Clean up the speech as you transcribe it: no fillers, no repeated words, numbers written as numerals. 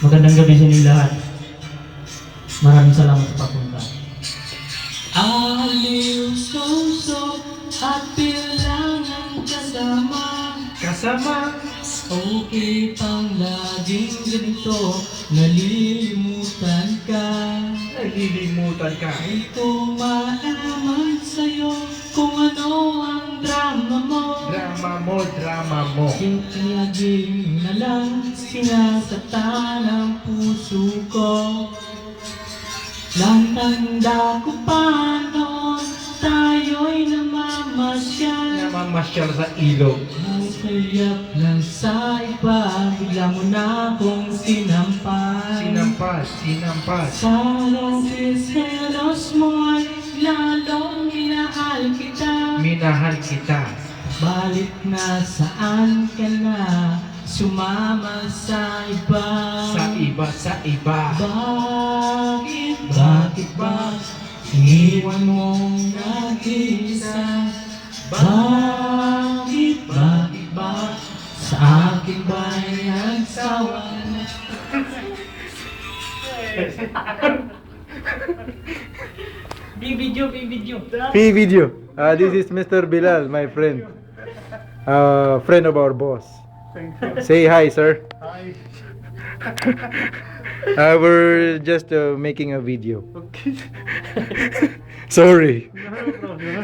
Magandang gabi sa inyong lahat. Maraming salamat sa pagpunta. Aliw, so, at bilangan kasama. Kasama. Okay pang laging ganito, nalilimutan ka. Nalilimutan ka. Ay kumalaman sa'yo kung ano ang drama mo. Drama mo. Laging na lang sinasaktan ang puso ko. Tanda ko pa noon, tayo'y namamasyal. Namamasyal sa ilog. Kaya't lang sa iba, bigla mo na akong sinampas. Sinampas. Sa selos mo'y lalong minahal kita. Minahal kita. Balik na saan ka na, sumama sa iba. Sa iba. Bakit ba iniwan mong nag-iisa? Bakit ba sa akin ba'y nagsawa na? Bibidyo. P-video. This is Mr. Bilal, my friend. Friend of our boss. Say hi, sir. Hi. We're just making a video. Okay. Sorry. No problem.